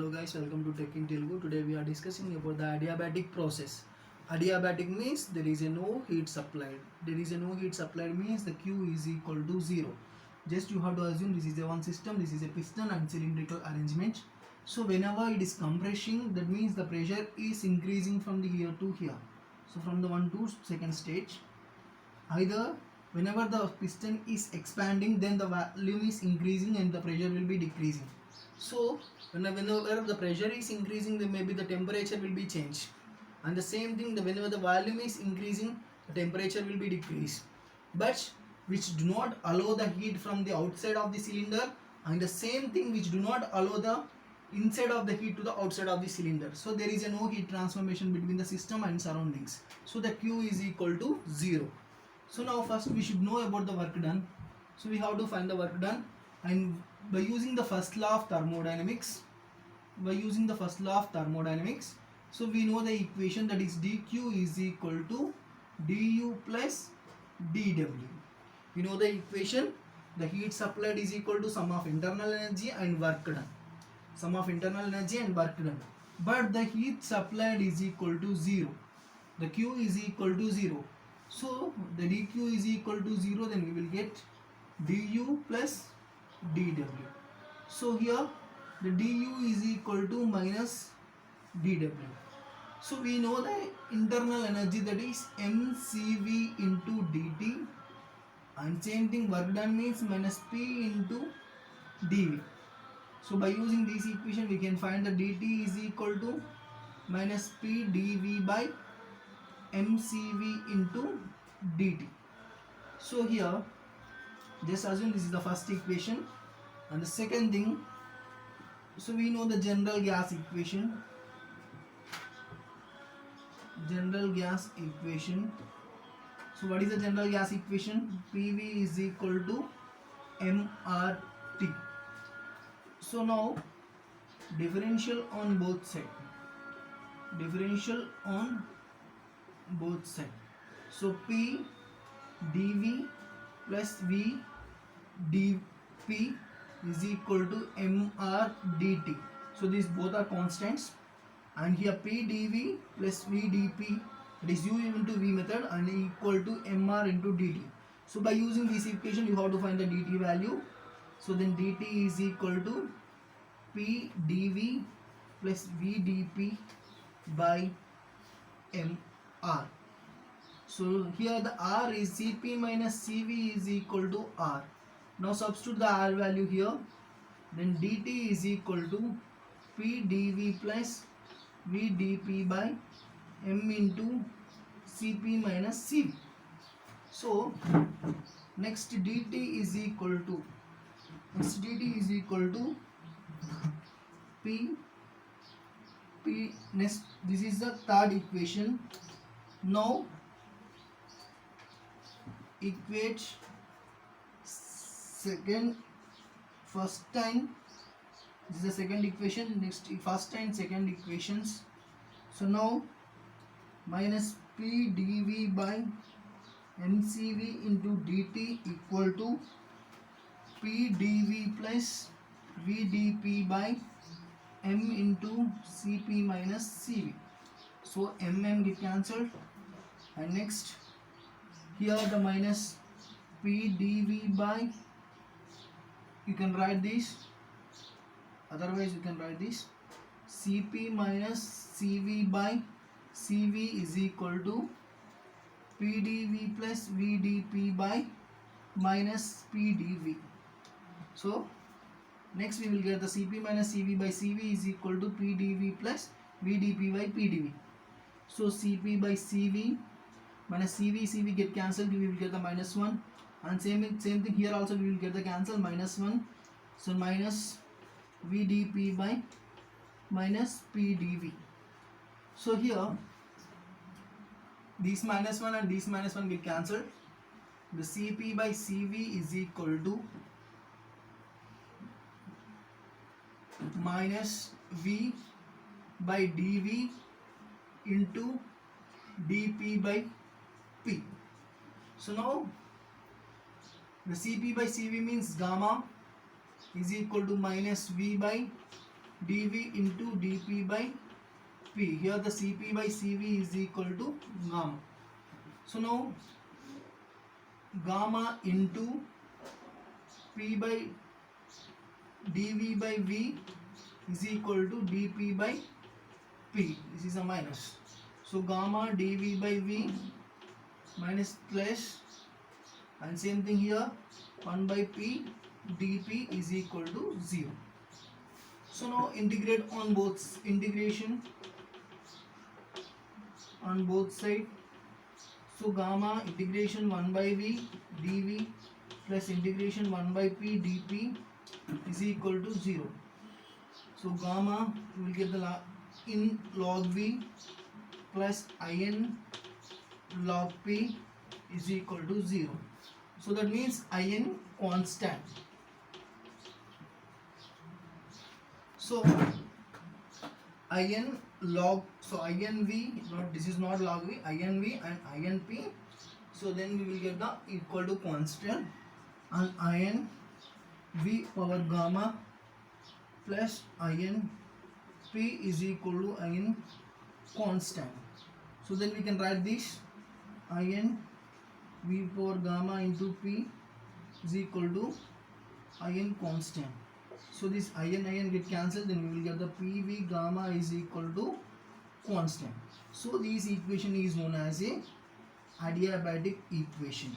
Hello guys, welcome to Tech in Telugu. Today we are discussing about the adiabatic process. Adiabatic means there is a no heat supplied. There is a no heat supplied means the Q is equal to 0. Just you have to assume this is a one system, this is a piston and cylindrical arrangement. So whenever it is compressing, that means the pressure is increasing from the here to here. So from the 1 to second stage, either whenever the piston is expanding, then the volume is increasing and the pressure will be decreasing. So whenever the pressure is increasing, then maybe the temperature will be changed, and the same thing, whenever the volume is increasing, the temperature will be decreased, but which do not allow the heat from the outside of the cylinder, and the same thing which do not allow the inside of the heat to the outside of the cylinder. So there is a no heat transformation between the system and surroundings. So the Q is equal to 0. So now first we should know about the work done. So we have to find the work done, and by using the first law of thermodynamics, so we know the equation, that is dq is equal to du plus dw. We know the equation, the heat supplied is equal to sum of internal energy and work done. But the heat supplied is equal to 0. The Q is equal to 0. So the dq is equal to 0, then we will get du plus dw. So here the du is equal to minus dw. So we know the internal energy, that is mcv into dt, and same thing work done means minus p into dv. So by using this equation we can find the dt is equal to minus p dv by mcv into dt. So here just assume this is the first equation, and the second thing, so we know the general gas equation. So what is the general gas equation? PV is equal to mRT. So now differential on both sides. So P dV plus V dP is equal to mR dt. So these both are constants, and here P dV plus V dP, that is U into V method, and equal to mR into dt. So by using this equation you have to find the dt value. So then dt is equal to P dV plus V dP by mR. So here the R is Cp minus Cv is equal to R. Now substitute the R value here, then dt is equal to P dV plus V dP by m into Cp minus Cv. So next dt is equal to P next, this is the third equation. Now equate first and this is the second equation, next first and second equations. So now minus P dV by mCv into dt equal to P dV plus V dP by m into Cp minus Cv. So get cancelled, and next here the minus P dV by, you can write this, otherwise you can write this Cp minus Cv by Cv is equal to P dV plus V dP by minus P dV. So next we will get the Cp minus Cv by Cv is equal to P dV plus V dP by P dV. So Cp by Cv minus Cv get cancelled, we will get the minus 1, and same thing here also we will get the cancel, minus 1. So minus V dP by minus P dV. So here this minus 1 and this minus 1 get cancelled. The Cp by Cv is equal to minus V by dV into dP by P. So now the Cp by Cv means gamma is equal to minus V by dv into dp by p. Here the cp by cv is equal to gamma. So now gamma into p by dv by v is equal to dp by p. This is a minus. So gamma dv by v minus plus, and same thing here, 1 by p dp is equal to 0. So now integrate on both, integration on both side. So gamma integration 1 by v dv plus integration 1 by p dp is equal to 0. So gamma we will get the in log v plus in log p is equal to 0. So that means in constant. So in log, so inv, not, this is not log v, inv and inp. So then we will get the equal to constant, and in v power gamma plus in p is equal to in constant. So then we can write this in v power gamma into p is equal to in constant. So this in get cancelled, then we will get the pv gamma is equal to constant. So this equation is known as a adiabatic equation.